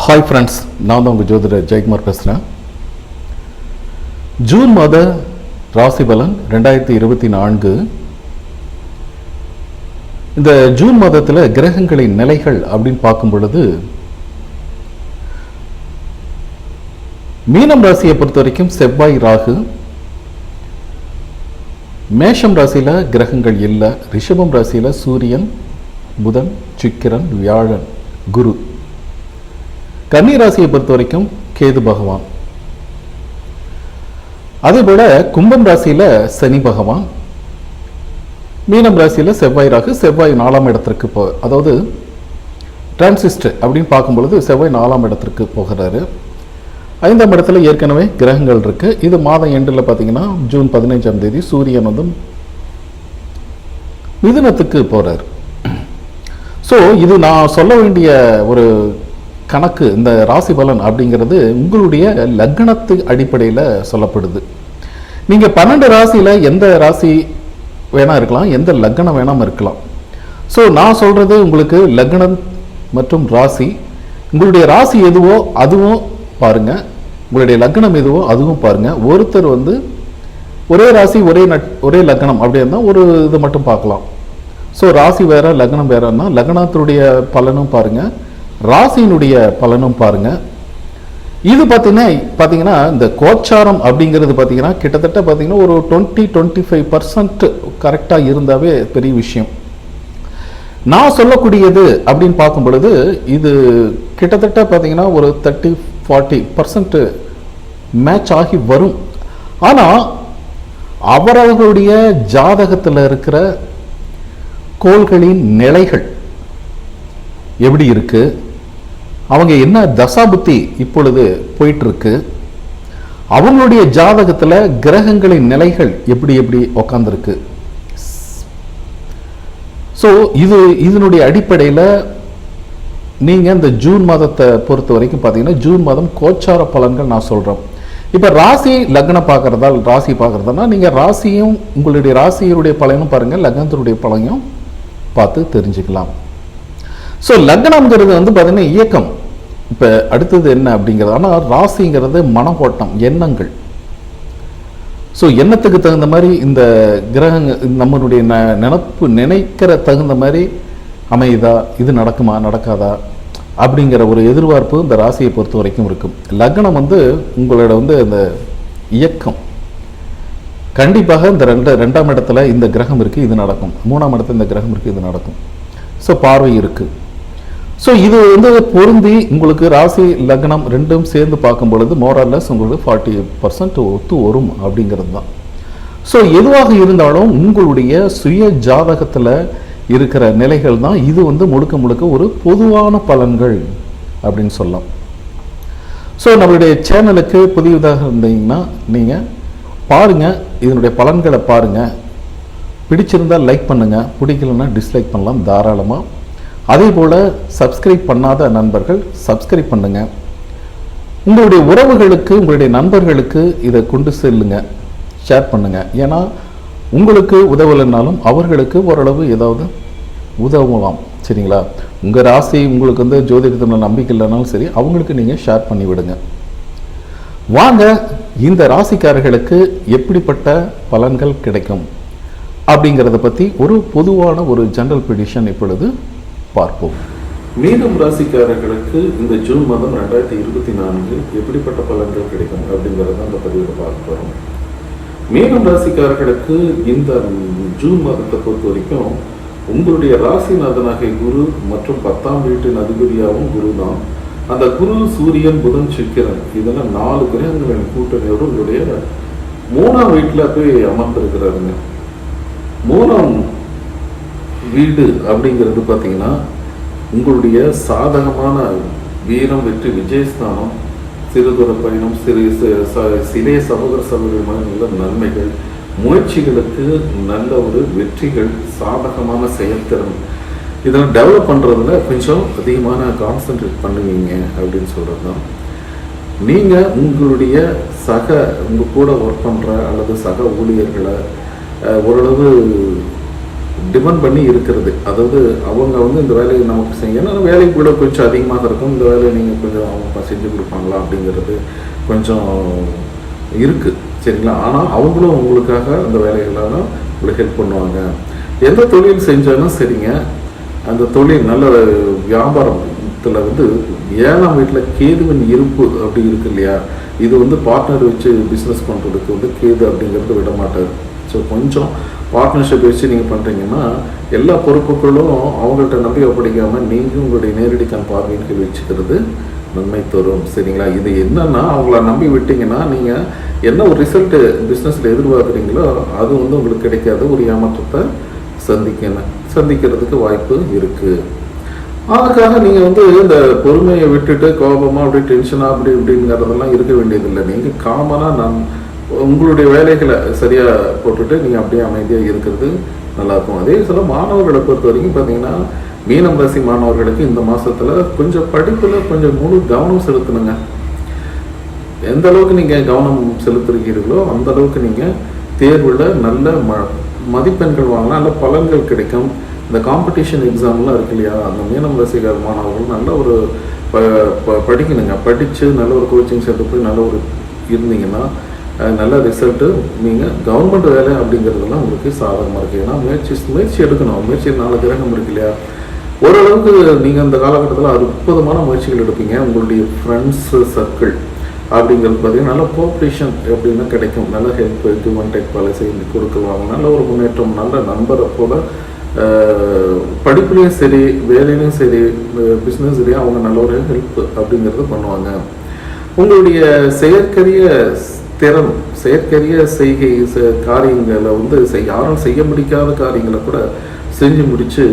Hi friends, நான் தான் உங்கள் ஜோதிடர் ஜெயக்குமார் பேசுகிறேன். ஜூன் மாத ராசி பலன் 2024. இந்த ஜூன் மாதத்தில் கிரகங்களின் நிலைகள் அப்படின்னு பார்க்கும் பொழுது, மீனம் ராசியை பொறுத்த வரைக்கும் செவ்வாய் ராகு, மேஷம் ராசியில் கிரகங்கள் இல்லை, ரிஷபம் ராசியில் சூரியன் புதன் சுக்கிரன் வியாழன் குரு, கன்னி ராசியை பொறுத்த வரைக்கும் கேது பகவான், அதே போல கும்பம் ராசியில சனி பகவான், மீனம் ராசியில செவ்வாய் ராகு. செவ்வாய் 4ஆம் இடத்திற்கு அதாவது டிரான்சிஸ்ட் அப்படின்னு பார்க்கும்பொழுது செவ்வாய் 4ஆம் இடத்திற்கு போகிறாரு. 5ஆம் இடத்துல ஏற்கனவே கிரகங்கள் இருக்கு. இது மாதம் எண்டில் பார்த்தீங்கன்னா ஜூன் 15ஆம் தேதி சூரியன் வந்து மிதுனத்துக்கு போறாரு. ஸோ இது நான் சொல்ல வேண்டிய ஒரு கணக்கு. இந்த ராசி பலன் அப்படிங்கிறது உங்களுடைய லக்னத்து அடிப்படையில் சொல்லப்படுது. நீங்க 12 ராசியில எந்த ராசி வேணா இருக்கலாம், எந்த லக்னம் வேணாம இருக்கலாம். ஸோ நான் சொல்றது உங்களுக்கு லக்னம் மற்றும் ராசி. உங்களுடைய ராசி எதுவோ அதுவும் பாருங்க, உங்களுடைய லக்னம் எதுவோ அதுவும் பாருங்க. ஒருத்தர் வந்து ஒரே ராசி ஒரே லக்னம் அப்படி இருந்தால் ஒரு இது மட்டும் பார்க்கலாம். ஸோ ராசி வேற லக்னம் வேறன்னா லக்னத்தினுடைய பலனும் பாருங்க, ராசியினுடைய பலனும் பாருங்க. இது பார்த்தீங்கன்னா இந்த கோச்சாரம் அப்படிங்கிறது பார்த்தீங்கன்னா கிட்டத்தட்ட பார்த்தீங்கன்னா ஒரு 20-25% கரெக்டாக இருந்தாவே பெரிய விஷயம். நான் சொல்லக்கூடியது அப்படின்னு பார்க்கும் பொழுது இது கிட்டத்தட்ட பார்த்தீங்கன்னா ஒரு 30-40% மேட்ச் ஆகி வரும். ஆனால் அவரவர்களுடைய ஜாதகத்தில் இருக்கிற கோள்களின் நிலைகள் எப்படி இருக்கு, அவங்க என்ன தசாபுத்தி இப்பொழுது போயிட்டு இருக்கு, அவங்களுடைய ஜாதகத்தில் கிரகங்களின் நிலைகள் எப்படி எப்படி உக்காந்துருக்கு. ஸோ இதனுடைய அடிப்படையில் நீங்கள் இந்த ஜூன் மாதத்தை பொறுத்த வரைக்கும் பார்த்தீங்கன்னா ஜூன் மாதம் கோச்சார பலன்கள் நான் சொல்கிறோம். இப்போ ராசி லக்னம் ராசி பார்க்குறதுனா நீங்கள் ராசியும் உங்களுடைய ராசியினுடைய பலனும் பாருங்கள், லக்னத்தினுடைய பலனையும் பார்த்து தெரிஞ்சுக்கலாம். ஸோ லக்னம்ங்கிறது வந்து பார்த்தீங்கன்னா இயக்கம். இப்போ அடுத்தது என்ன அப்படிங்கிறது, ஆனால் ராசிங்கிறது மனோட்டம், எண்ணங்கள். ஸோ எண்ணத்துக்கு தகுந்த மாதிரி இந்த கிரகங்கள் நம்மளுடைய நினைக்கிற தகுந்த மாதிரி அமையுதா, இது நடக்குமா நடக்காதா அப்படிங்கிற ஒரு எதிர்பார்ப்பு இந்த ராசியை பொறுத்த வரைக்கும் இருக்கும். லக்னம் வந்து உங்களோட வந்து இந்த இயக்கம். கண்டிப்பாக இந்த ரெண்டாம் இடத்துல இந்த கிரகம் இருக்குது, இது நடக்கும். 3ஆம் இடத்துல இந்த கிரகம் இருக்குது, இது நடக்கும். ஸோ பார்வை இருக்குது. ஸோ இது வந்து பொருந்தி உங்களுக்கு ராசி லக்னம் ரெண்டும் சேர்ந்து பார்க்கும் பொழுது மோரல்லஸ் உங்களுக்கு 40% ஒத்து வரும் அப்படிங்கிறது தான். ஸோ எதுவாக இருந்தாலும் உங்களுடைய சுய ஜாதகத்தில் இருக்கிற நிலைகள் தான் இது வந்து முழுக்க முழுக்க ஒரு பொதுவான பலன்கள் அப்படின்னு சொல்லலாம். ஸோ நம்மளுடைய சேனலுக்கு புதியதாக இருந்தீங்கன்னா நீங்கள் பாருங்கள், இதனுடைய பலன்களை பாருங்கள். பிடிச்சிருந்தால் லைக் பண்ணுங்கள், பிடிக்கலன்னா டிஸ்லைக் பண்ணலாம் தாராளமாக. அதே போல் சப்ஸ்கிரைப் பண்ணாத நண்பர்கள் சப்ஸ்கிரைப் பண்ணுங்கள். உங்களுடைய உறவுகளுக்கு உங்களுடைய நண்பர்களுக்கு இதை கொண்டு செல்லுங்க, ஷேர் பண்ணுங்கள். ஏன்னா உங்களுக்கு உதவலைன்னாலும் அவர்களுக்கு ஓரளவு ஏதாவது உதவலாம். சரிங்களா? உங்கள் ராசி உங்களுக்கு வந்து ஜோதிடத்தில் நம்பிக்கை இல்லைனாலும் சரி, அவங்களுக்கு நீங்கள் ஷேர் பண்ணி விடுங்க. வாங்க இந்த ராசிக்காரர்களுக்கு எப்படிப்பட்ட பலன்கள் கிடைக்கும் அப்படிங்கிறத பற்றி ஒரு பொதுவான ஒரு ஜெனரல் ப்ரெடிக்ஷன் இப்பொழுது பார்ப்போம். மீனம் ராசிக்காரர்களுக்கு இந்த ஜூன் மாதம் 2024 எப்படிப்பட்ட பலன்கள் கிடைக்கும் அப்படிங்கிறத அந்த பதிவில் பார்க்க போகிறோம். மீனம் ராசிக்காரர்களுக்கு இந்த ஜூன் மாதத்தை பொறுத்த வரைக்கும் உங்களுடைய ராசிநாதனாகிய குரு மற்றும் 10ஆம் வீட்டின் அதிபதியாகவும் குரு தான். அந்த குரு சூரியன் புதன் சுக்கிரன் இதெல்லாம் 4 கிரகங்களின் கூட்டணியோடு உங்களுடைய 3ஆம் வீட்டில் போய் அமர்ந்திருக்கிறாருங்க. 3ஆம் வீடு அப்படிங்கிறது பார்த்தீங்கன்னா உங்களுடைய சாதகமான வீரம் வெற்றி விஜயஸ்தானம், சிறுதூர பயணம், சிறிய சகோதர சகோதரமான நல்ல நன்மைகள், முயற்சிகளுக்கு நல்ல ஒரு வெற்றிகள், சாதகமான செயல்திறன், இதெல்லாம் டெவலப் பண்ணுறதுல கொஞ்சம் அதிகமான கான்சன்ட்ரேட் பண்ணுவீங்க அப்படின்னு சொல்கிறது தான். நீங்கள் உங்களுடைய உங்கள் கூட ஒர்க் பண்ணுற அல்லது சக ஊழியர்களை ஓரளவு டிபெண்ட் பண்ணி இருக்கிறது. அதாவது அவங்க வந்து இந்த வேலையை நமக்கு செய்யணும், வேலை கூட கொஞ்சம் அதிகமாக இருக்கும், இந்த வேலையை நீங்கள் கொஞ்சம் அவங்க செஞ்சு கொடுப்பாங்களா அப்படிங்கிறது கொஞ்சம் இருக்குது, சரிங்களா. ஆனால் அவங்களும் உங்களுக்காக அந்த வேலைகளெல்லாம் உங்களுக்கு ஹெல்ப் பண்ணுவாங்க. எந்த தொழில் செஞ்சாலும் சரிங்க, அந்த தொழில் நல்ல வியாபாரத்தில் வந்து 7ஆம் வீட்டில் கேதுவின் இருப்பு அப்படி இருக்கு இல்லையா, இது வந்து பார்ட்னர் வச்சு பிஸ்னஸ் பண்ணுறதுக்கு வந்து கேது அப்படிங்கிறது விட மாட்டார். ஸோ கொஞ்சம் பார்ட்னர்ஷிப் வச்சு நீங்கள் பண்ணுறீங்கன்னா எல்லா பொறுப்புகளும் அவங்கள்ட்ட நம்பி ஒப்படைக்காமல் நீங்கள் உங்களுடைய நேரடி கண் பார்வையின் கீழ் வச்சுக்கிறது நன்மை தரும், சரிங்களா. இது என்னன்னா அவங்கள நம்பி விட்டீங்கன்னா நீங்கள் என்ன ஒரு ரிசல்ட்டு பிஸ்னஸில் எதிர்பார்க்குறீங்களோ அது வந்து உங்களுக்கு கிடைக்காத ஒரு ஏமாற்றத்தை சந்திக்கிறதுக்கு வாய்ப்பு இருக்குது. அதுக்காக நீங்கள் வந்து இந்த பொறுமையை விட்டுட்டு கோபமாக அப்படி டென்ஷனாக அப்படி இப்படிங்கிறதெல்லாம் இருக்க வேண்டியதில்லை. நீங்கள் காமனாக உங்களுடைய வேலைகளை சரியாக போட்டுட்டு நீங்கள் அப்படியே அமைதியாக இருக்கிறது நல்லாயிருக்கும். அதே சில மாணவர்களை பொறுத்த வரைக்கும் பார்த்தீங்கன்னா மீனம் ராசி மாணவர்களுக்கு இந்த மாதத்தில் கொஞ்சம் படிப்பில் கொஞ்சம் முழு கவனம் செலுத்தணுங்க. எந்த அளவுக்கு நீங்கள் கவனம் செலுத்துகிறீர்களோ அந்த அளவுக்கு நீங்கள் தேர்வில் நல்ல மதிப்பெண்கள் வாங்கலாம், நல்ல பலன்கள் கிடைக்கும். இந்த காம்படிஷன் எக்ஸாம்லாம் இருக்கு இல்லையா, அந்த மீனம் ராசிக்கார மாணவர்கள் நல்ல ஒரு படிக்கணுங்க. படித்து நல்ல ஒரு கோச்சிங் சென்டர் போய் நல்ல ஒரு இருந்தீங்கன்னா நல்ல ரிசல்ட்டு. நீங்கள் கவர்மெண்ட் வேலை அப்படிங்கிறதுலாம் உங்களுக்கு சாதகமாக இருக்குது. ஏன்னா முயற்சி எடுக்கணும். முயற்சி 4 கிரகம் இருக்கு இல்லையா, ஓரளவுக்கு நீங்கள் அந்த காலகட்டத்தில் அற்புதமான முயற்சிகள் எடுப்பீங்க. உங்களுடைய ஃப்ரெண்ட்ஸு சர்க்கிள் அப்படிங்கிறது பார்த்தீங்கன்னா நல்ல கோஆப்ரேஷன் எப்படின்னா கிடைக்கும். நல்ல help, give and take policy கொடுக்குவாங்க. நல்ல ஒரு முன்னேற்றம், நல்ல நண்பரை போல் படிப்புலேயும் சரி வேலையிலையும் சரி பிஸ்னஸ்லேயும் அவங்க நல்ல ஒரு ஹெல்ப் அப்படிங்கிறது பண்ணுவாங்க. உங்களுடைய செயற்கரிய திறன், செயற்கரிய செய்கை காரியங்களை வந்து யாரும் செய்ய முடிக்காத காரியங்களை கூட செஞ்சு முடித்து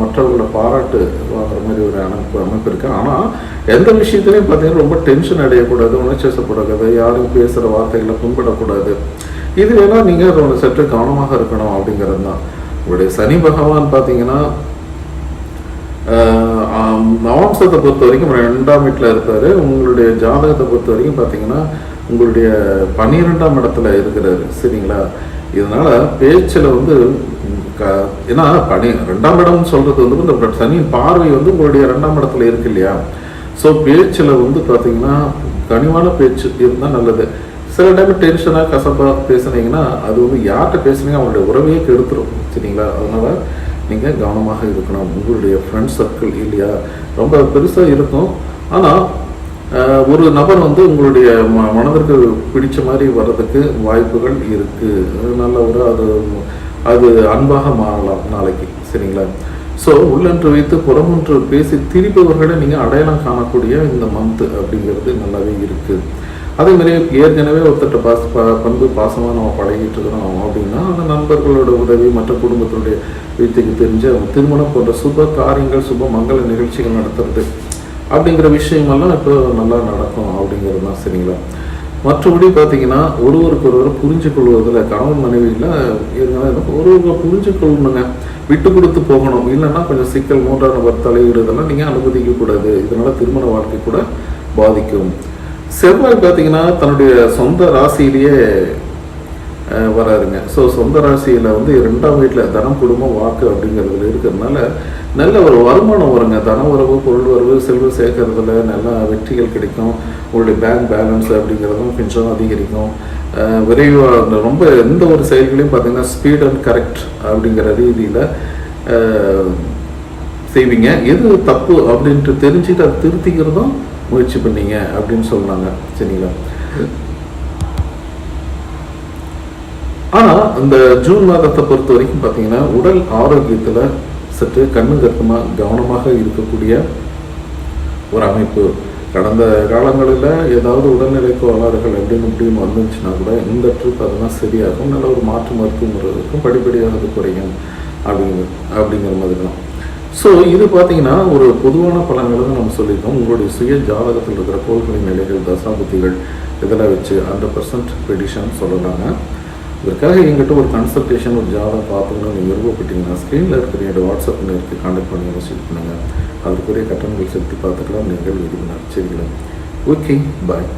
மற்றவர்களை பாராட்டு வாங்குற மாதிரி ஒரு அமைப்பு இருக்குது. ஆனால் எந்த விஷயத்துலையும் பார்த்தீங்கன்னா ரொம்ப டென்ஷன் அடையக்கூடாது, உணர்ச்சிப்படக்கூடாது, யாரும் பேசுகிற வார்த்தைகளை புண்படக்கூடாது. இது வேணால் நீங்கள் அதோட சற்று கவனமாக இருக்கணும் அப்படிங்கிறது தான். உங்களுடைய சனி பகவான் பார்த்தீங்கன்னா நவாம்சத்தை பொறுத்த வரைக்கும் 2ஆம் வீட்டில் இருப்பார். உங்களுடைய ஜாதகத்தை பொறுத்த வரைக்கும் பார்த்தீங்கன்னா உங்களுடைய 12ஆம் இடத்துல இருக்கிறாரு, சரிங்களா. இதனால் பேச்சில் வந்து ஏன்னா 2ஆம் இடம்னு சொல்கிறது வந்து இந்த சனியின் பார்வை வந்து உங்களுடைய 2ஆம் இடத்துல இருக்கு இல்லையா. ஸோ பேச்சில் வந்து பார்த்தீங்கன்னா கனிவான பேச்சு இருந்தால் நல்லது. சில டைம் டென்ஷனாக கசப்பாக பேசுனீங்கன்னா அது வந்து யார்கிட்ட பேசுனீங்க அவங்களுடைய உறவையே கெடுத்துரும், சரிங்களா. அதனால் நீங்கள் கவனமாக இருக்கணும். உங்களுடைய ஃப்ரெண்ட் சர்க்கிள் இல்லையா ரொம்ப பெருசாக இருக்கும். ஆனால் ஒரு நபர் வந்து உங்களுடைய மனதிற்கு பிடிச்ச மாதிரி வர்றதுக்கு வாய்ப்புகள் இருக்குது. நல்ல ஒரு அது அன்பாக மாறலாம் நாளைக்கு, சரிங்களா. ஸோ உள்ளன்று வைத்து புறமொன்று பேசி திரிப்பவர்களை நீங்கள் அடையாளம் காணக்கூடிய இந்த மந்த் அப்படிங்கிறது நல்லாவே இருக்குது. அதேமாதிரி ஏற்கனவே ஒருத்தட்ட பண்பு பாசமாக நம்ம பழகிட்டு இருக்கிறோம் அப்படின்னா அந்த நண்பர்களோட உதவி, மற்ற குடும்பத்தினுடைய வீட்டுக்கு தெரிஞ்ச திருமணம் போன்ற சுப காரியங்கள், சுப மங்கள நிகழ்ச்சிகள் நடத்துறது அப்படிங்கிற விஷயமெல்லாம் இப்போ நல்லா நடக்கும் அப்படிங்கிறது தான், சரிங்களா. மற்றபடி பார்த்தீங்கன்னா ஒருவருக்கொருவர் புரிஞ்சு கொள்வதில் கணவன் மனைவியில் ஒருவருக்கு புரிஞ்சு கொள்ளணுங்க, விட்டு கொடுத்து போகணும். இல்லைன்னா கொஞ்சம் சிக்கல், 3ஆம் நபர் தலையீடு இதெல்லாம் நீங்கள் அனுமதிக்கக்கூடாது. இதனால் திருமண வாழ்க்கை கூட பாதிக்கும். செவ்வாய் பார்த்தீங்கன்னா தன்னுடைய சொந்த ராசியிலேயே வராருங்க. ஸோ சொந்த ராசியில் வந்து 2ஆம் வீட்டில் தனம், குடும்பம், வாக்கு அப்படிங்கிறதுல இருக்கிறதுனால நல்ல ஒரு வருமானம் வருங்க. தன உறவு, பொருள் வரவு, செல்வம் சேர்க்கறதுல நல்ல வெற்றிகள் கிடைக்கும். உங்களுடைய பேங்க் பேலன்ஸ் அப்படிங்கிறதும் கொஞ்சம் அதிகரிக்கும். விரைவாக ரொம்ப எந்த ஒரு செயல்களையும் பார்த்தீங்கன்னா ஸ்பீட் அண்ட் கரெக்ட் அப்படிங்கிற ரீதியில் செய்வீங்க. எது தப்பு அப்படின்ட்டு தெரிஞ்சுட்டு அதை திருத்திக்கிறதும் முயற்சி பண்ணீங்க அப்படின்னு சொன்னாங்க, சரிங்களா. ஆனால் இந்த ஜூன் மாதத்தை பொறுத்த வரைக்கும் பார்த்தீங்கன்னா உடல் ஆரோக்கியத்தில் சற்று கண்ணுங்கருத்தமாக கவனமாக இருக்கக்கூடிய ஒரு அமைப்பு. கடந்த காலங்களில் ஏதாவது உடல்நிலை கோளாறுகள் இப்படின்னு வந்துச்சுன்னா கூட இந்த ட்ரிப் அதெல்லாம் சரியாகும். நல்ல ஒரு மாற்று மருத்துவ முறைக்கும் படிப்படியாக அது குறையும் அப்படிங்கிற மாதிரி தான். ஸோ இது பார்த்தீங்கன்னா ஒரு பொதுவான பலன்களை தான் நம்ம சொல்லியிருக்கோம். உங்களுடைய சுய ஜாதகத்தில் இருக்கிற கோள்களின் நிலைகள், தசாபுத்திகள் இதெல்லாம் வச்சு 100% ப்ரெடிஷன் சொல்லலாங்க. இதற்காக எங்கிட்ட ஒரு கன்சல்டேஷன், ஒரு ஜாதகம் பார்த்துக்கணும்னு நீங்கள் விருப்பப்பட்டீங்கன்னா ஸ்க்ரீனில் இருக்கிற என்னோட வாட்ஸ்அப் நம்பருக்கு கான்டாக்ட் பண்ணி மெசேஜ் பண்ணுங்கள். அதற்குரிய கட்டணங்கள் செலுத்தி பார்த்துக்கலாம். நீங்கள் விரும்பினார், சரிங்களா. ஓகே, பாய்.